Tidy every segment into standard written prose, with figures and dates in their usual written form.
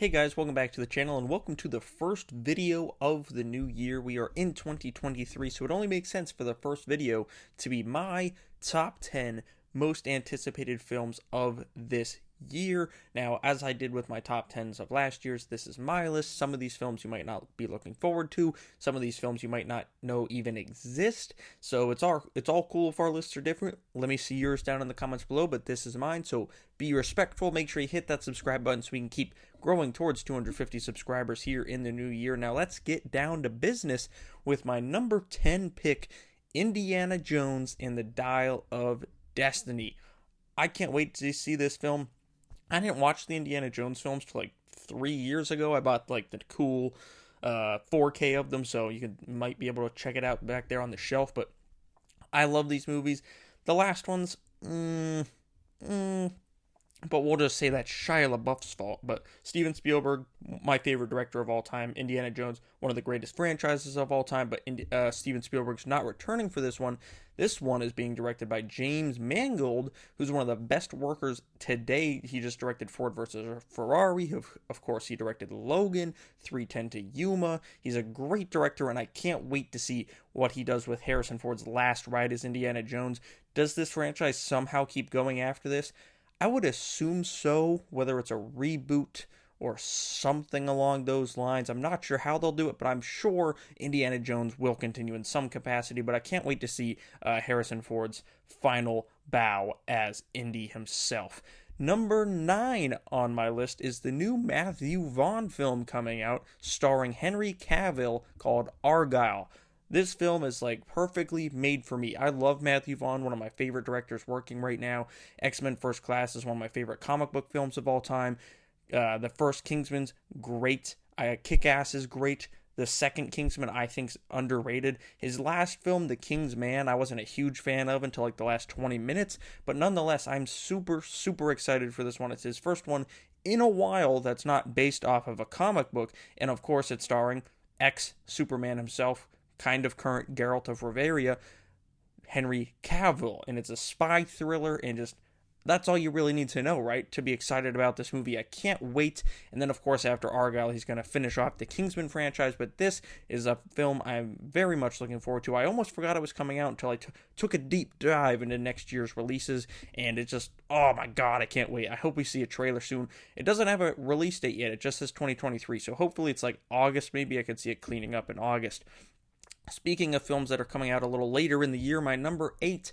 Hey guys, welcome back to the channel and welcome to the first video of the new year. We are in 2023, so it only makes sense for the first video to be my top 10 most anticipated films of this year. Now, as I did with my top 10s of last year's, this is my list. Some of these films you might not be looking forward to. Some of these films you might not know even exist. So it's all cool if our lists are different. Let me see yours down in the comments below, but this is mine. So be respectful. Make sure you hit that subscribe button so we can keep growing towards 250 subscribers here in the new year. Now let's get down to business with my number 10 pick, Indiana Jones and the Dial of Destiny. I can't wait to see this film. I didn't watch the Indiana Jones films till like 3 years ago. I bought like the cool 4K of them, so might be able to check it out back there on the shelf. But I love these movies. The last ones, but we'll just say that's Shia LaBeouf's fault. But Steven Spielberg, my favorite director of all time. Indiana Jones, one of the greatest franchises of all time. But Steven Spielberg's not returning for this one. This one is being directed by James Mangold, who's one of the best workers today. He just directed Ford versus Ferrari. Of course, he directed Logan, 3:10 to Yuma. He's a great director, and I can't wait to see what he does with Harrison Ford's last ride as Indiana Jones. Does this franchise somehow keep going after this? I would assume so, whether it's a reboot or something along those lines. I'm not sure how they'll do it, but I'm sure Indiana Jones will continue in some capacity. But I can't wait to see Harrison Ford's final bow as Indy himself. Number 9 on my list is the new Matthew Vaughn film coming out starring Henry Cavill called Argyle. This film is like perfectly made for me. I love Matthew Vaughn, one of my favorite directors working right now. X-Men First Class is one of my favorite comic book films of all time. The first Kingsman's great. Kick-Ass is great. The second Kingsman, I think, is underrated. His last film, The King's Man, I wasn't a huge fan of until like the last 20 minutes. But nonetheless, I'm super, super excited for this one. It's his first one in a while that's not based off of a comic book. And of course, it's starring ex-Superman himself, kind of current Geralt of Rivia, Henry Cavill. And it's a spy thriller, and just that's all you really need to know, right? To be excited about this movie. I can't wait. And then, of course, after Argyle, he's going to finish off the Kingsman franchise. But this is a film I'm very much looking forward to. I almost forgot it was coming out until I took a deep dive into next year's releases. And it just, oh my God, I can't wait. I hope we see a trailer soon. It doesn't have a release date yet. It just says 2023. So hopefully it's like August. Maybe I could see it cleaning up in August. Speaking of films that are coming out a little later in the year, my number 8,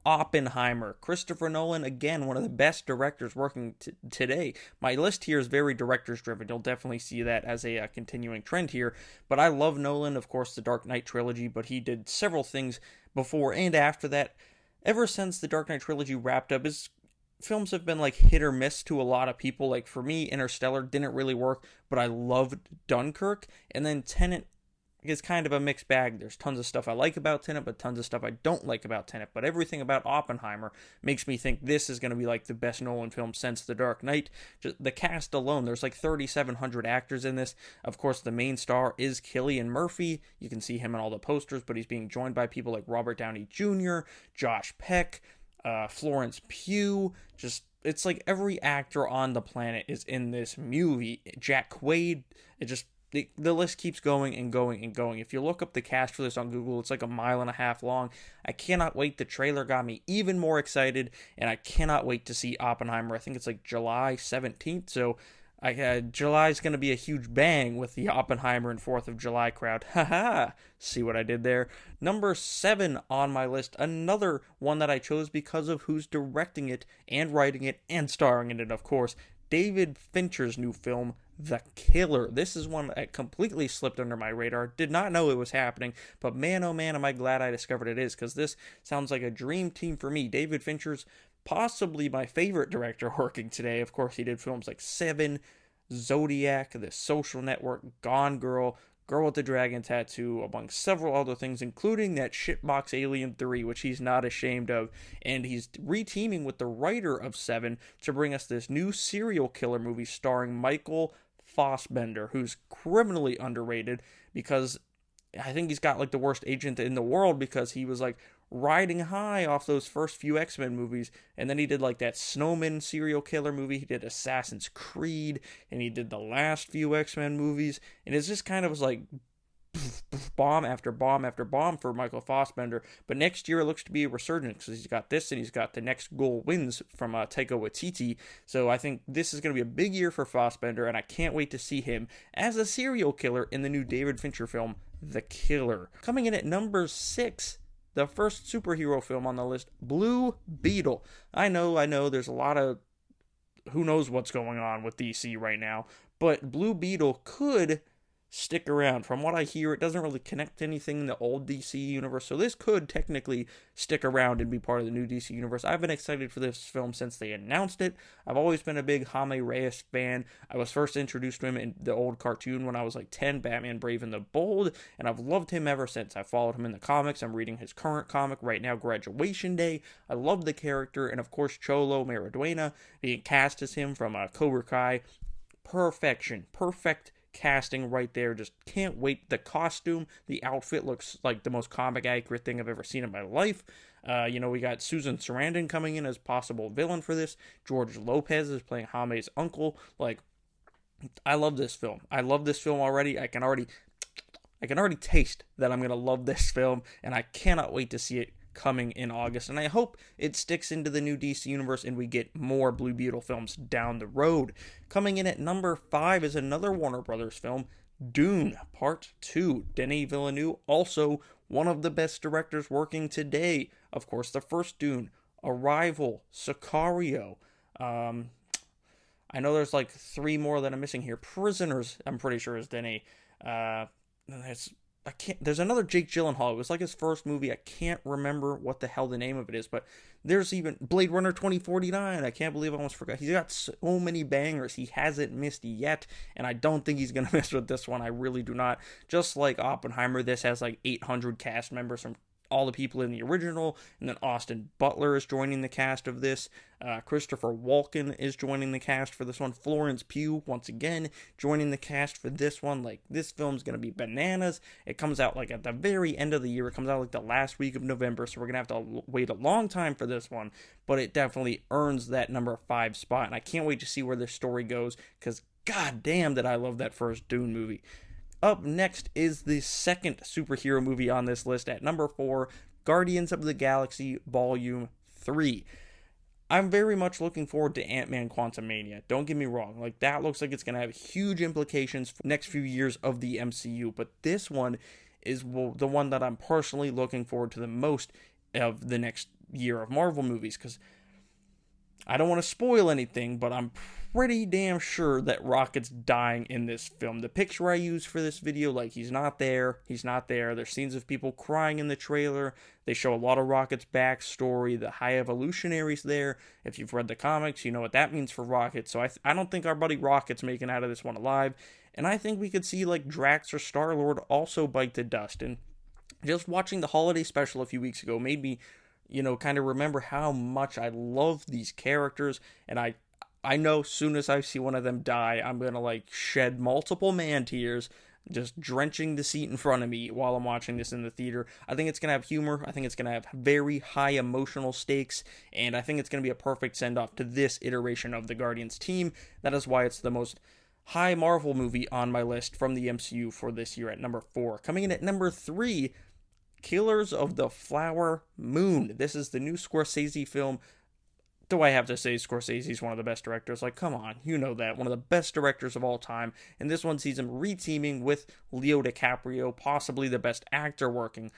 Oppenheimer. Christopher Nolan, again, one of the best directors working today. My list here is very directors driven. You'll definitely see that as a continuing trend here. But I love Nolan, of course, the Dark Knight trilogy, but he did several things before and after that. Ever since the Dark Knight trilogy wrapped up, his films have been like hit or miss to a lot of people. Like for me, Interstellar didn't really work, but I loved Dunkirk. And then Tenet is kind of a mixed bag. There's tons of stuff I like about Tenet, but tons of stuff I don't like about Tenet. But everything about Oppenheimer makes me think this is going to be like the best Nolan film since The Dark Knight. Just the cast alone, there's like 3,700 actors in this. Of course, the main star is Cillian Murphy. You can see him in all the posters, but he's being joined by people like Robert Downey Jr., Josh Peck, Florence Pugh. Just it's like every actor on the planet is in this movie. Jack Quaid. The list keeps going and going and going. If you look up the cast for this on Google, it's like a mile and a half long. I cannot wait. The trailer got me even more excited, and I cannot wait to see Oppenheimer. I think it's like July 17th, so July's going to be a huge bang with the Oppenheimer and 4th of July crowd. Haha! See what I did there? Number 7 on my list, another one that I chose because of who's directing it and writing it and starring in it, of course. David Fincher's new film, The Killer. This is one that completely slipped under my radar. Did not know it was happening, but man, oh man, am I glad I discovered it is, because this sounds like a dream team for me. David Fincher's possibly my favorite director working today. Of course, he did films like Seven, Zodiac, The Social Network, Gone Girl, Girl with the Dragon Tattoo, among several other things, including that shitbox Alien 3, which he's not ashamed of. And he's reteaming with the writer of Seven to bring us this new serial killer movie starring Michael Fassbender, who's criminally underrated because I think he's got like the worst agent in the world, because he was like riding high off those first few X-Men movies, and then he did like that Snowman serial killer movie, he did Assassin's Creed, and he did the last few X-Men movies, and it's just kind of was like bomb after bomb after bomb for Michael Fassbender. But next year it looks to be a resurgence because he's got this and he's got the next goal wins from Taika Waititi. So I think this is going to be a big year for Fassbender, and I can't wait to see him as a serial killer in the new David Fincher film, The Killer. Coming in at number 6, the first superhero film on the list, Blue Beetle. I know, there's a lot of who knows what's going on with DC right now, but Blue Beetle could stick around. From what I hear, it doesn't really connect to anything in the old DC universe, so this could technically stick around and be part of the new DC universe. I've been excited for this film since they announced it. I've always been a big Jaime Reyes fan. I was first introduced to him in the old cartoon when I was like 10, Batman Brave and the Bold, and I've loved him ever since. I followed him in the comics. I'm reading his current comic right now, Graduation Day. I love the character, and of course Cholo Mariduena being cast as him from Cobra Kai. Perfection. Perfect casting right there. Just can't wait. The costume, the outfit looks like the most comic accurate thing I've ever seen in my life. We got Susan Sarandon coming in as possible villain for this. George Lopez is playing Jaime's uncle. Like, I love this film. I love this film already. I can already taste that I'm gonna love this film, and I cannot wait to see it coming in August, and I hope it sticks into the new DC universe and we get more Blue Beetle films down the road. Coming in at number 5 is another Warner Brothers film, Dune Part 2. Denis Villeneuve, also one of the best directors working today. Of course, the first Dune, Arrival, Sicario. I know there's like 3 more that I'm missing here. Prisoners, I'm pretty sure, is Denis. There's another Jake Gyllenhaal. It was like his first movie. I can't remember what the hell the name of it is, but there's even Blade Runner 2049. I can't believe I almost forgot. He's got so many bangers. He hasn't missed yet, and I don't think he's going to miss with this one. I really do not. Just like Oppenheimer, this has like 800 cast members from all the people in the original, and then Austin Butler is joining the cast of this. Christopher Walken is joining the cast for this one. Florence Pugh, once again, joining the cast for this one. Like, this film's gonna be bananas. It comes out like at the very end of the year. It comes out like the last week of November, so we're gonna have to wait a long time for this one, but it definitely earns that number 5 spot, and I can't wait to see where this story goes, because god damn did I love that first Dune movie. Up next is the second superhero movie on this list at number 4, Guardians of the Galaxy Volume 3. I'm very much looking forward to Ant-Man Quantumania. Don't get me wrong. Like, that looks like it's going to have huge implications for the next few years of the MCU. But this one is the one that I'm personally looking forward to the most of the next year of Marvel movies. Because I don't want to spoil anything, but I'm pretty damn sure that Rocket's dying in this film. The picture I used for this video, like, he's not there. There's scenes of people crying in the trailer. They show a lot of Rocket's backstory. The High Evolutionary's there. If you've read the comics, you know what that means for Rocket. So I don't think our buddy Rocket's making out of this one alive. And I think we could see, like, Drax or Star-Lord also bite the dust. And just watching the holiday special a few weeks ago made me, kind of remember how much I love these characters. And I know soon as I see one of them die, I'm going to like shed multiple man tears, just drenching the seat in front of me while I'm watching this in the theater. I think it's going to have humor. I think it's going to have very high emotional stakes. And I think it's going to be a perfect send-off to this iteration of the Guardians team. That is why it's the most high Marvel movie on my list from the MCU for this year at number 4. Coming in at number 3, Killers of the Flower Moon. This is the new Scorsese film. Do I have to say Scorsese's one of the best directors? Like, come on, you know that. One of the best directors of all time. And this one sees him re-teaming with Leo DiCaprio, possibly the best actor working.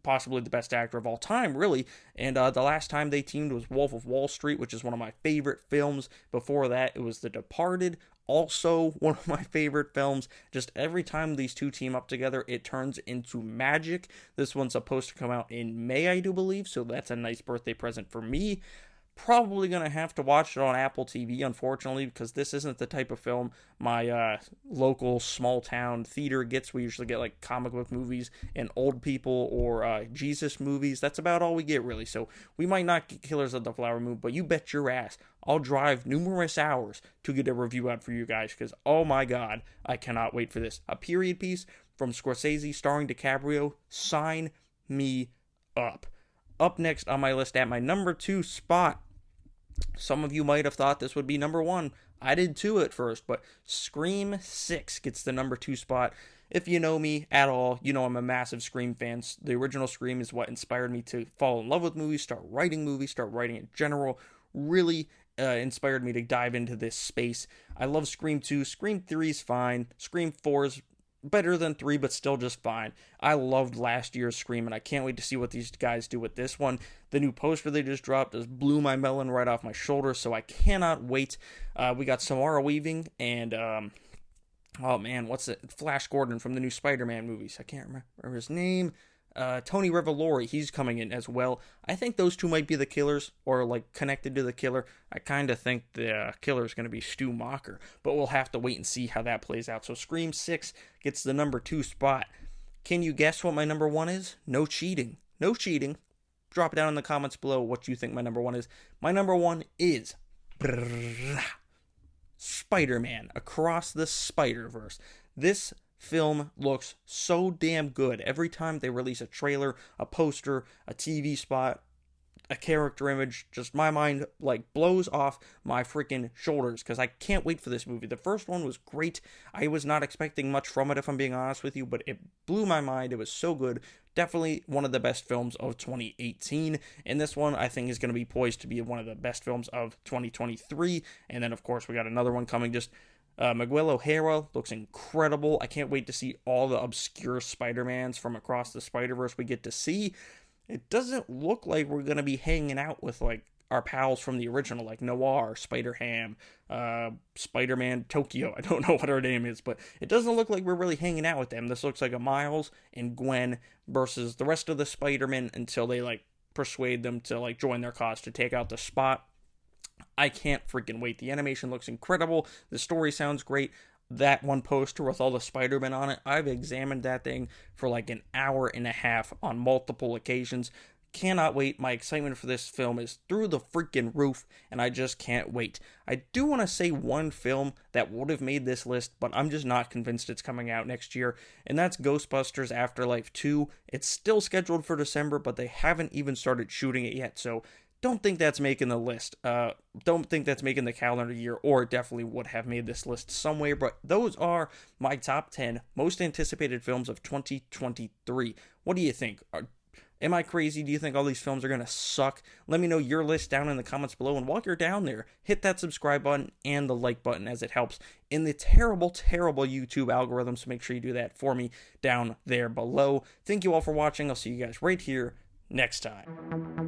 Possibly the best actor of all time, really. And the last time they teamed was Wolf of Wall Street, which is one of my favorite films. Before that, it was The Departed, also one of my favorite films. Just every time these two team up together, it turns into magic. This one's supposed to come out in May, I do believe, so that's a nice birthday present for me. Probably going to have to watch it on Apple TV, unfortunately, because this isn't the type of film my local small-town theater gets. We usually get, like, comic book movies and old people or Jesus movies. That's about all we get, really. So we might not get Killers of the Flower Moon, but you bet your ass I'll drive numerous hours to get a review out for you guys, because, oh my god, I cannot wait for this. A period piece from Scorsese starring DiCaprio. Sign me up. Up next on my list at my number 2 spot, some of you might have thought this would be number 1. I did too at first, but Scream 6 gets the number 2 spot. If you know me at all, you know I'm a massive Scream fan. The original Scream is what inspired me to fall in love with movies, start writing in general. Really inspired me to dive into this space. I love Scream 2. Scream 3 is fine. Scream 4 is better than 3, but still just fine. I loved last year's Scream, and I can't wait to see what these guys do with this one. The new poster they just dropped just blew my melon right off my shoulder, so I cannot wait. We got Samara Weaving and, oh man, what's it? Flash Gordon from the new SpiderMan movies. I can't remember his name. Tony Revolori, he's coming in as well. I think those two might be the killers, or like connected to the killer. I kind of think the killer is going to be Stu Macher, but we'll have to wait and see how that plays out. So Scream 6 gets the number 2 spot. Can you guess what my number 1 is? No cheating. No cheating. Drop it down in the comments below what you think my number 1 is. My number 1 is SpiderMan Across the Spider-Verse. This film looks so damn good. Every time they release a trailer, a poster, a TV spot, a character image, just my mind like blows off my freaking shoulders because I can't wait for this movie. The first one was great. I was not expecting much from it, if I'm being honest with you, but it blew my mind. It was so good. Definitely one of the best films of 2018. And this one, I think, is going to be poised to be one of the best films of 2023. And then, of course, we got another one coming. Miguel O'Hara looks incredible. I can't wait to see all the obscure Spider-Mans from across the Spider-Verse we get to see. It doesn't look like we're going to be hanging out with, like, our pals from the original, like Noir, Spider-Ham, Spider-Man Tokyo. I don't know what her name is, but it doesn't look like we're really hanging out with them. This looks like a Miles and Gwen versus the rest of the Spider-Men until they, like, persuade them to, like, join their cause to take out the Spot. I can't freaking wait. The animation looks incredible. The story sounds great. That one poster with all the Spider-Man on it, I've examined that thing for like an hour and a half on multiple occasions. Cannot wait. My excitement for this film is through the freaking roof, and I just can't wait. I do want to say one film that would have made this list, but I'm just not convinced it's coming out next year, and that's Ghostbusters Afterlife 2. It's still scheduled for December, but they haven't even started shooting it yet, so don't think that's making the list. Don't think that's making the calendar year, or it definitely would have made this list somewhere. But those are my top 10 most anticipated films of 2023. What do you think? Am I crazy? Do you think all these films are going to suck? Let me know your list down in the comments below. And while you're down there, hit that subscribe button and the like button, as it helps in the terrible, terrible YouTube algorithm. So make sure you do that for me down there below. Thank you all for watching. I'll see you guys right here next time.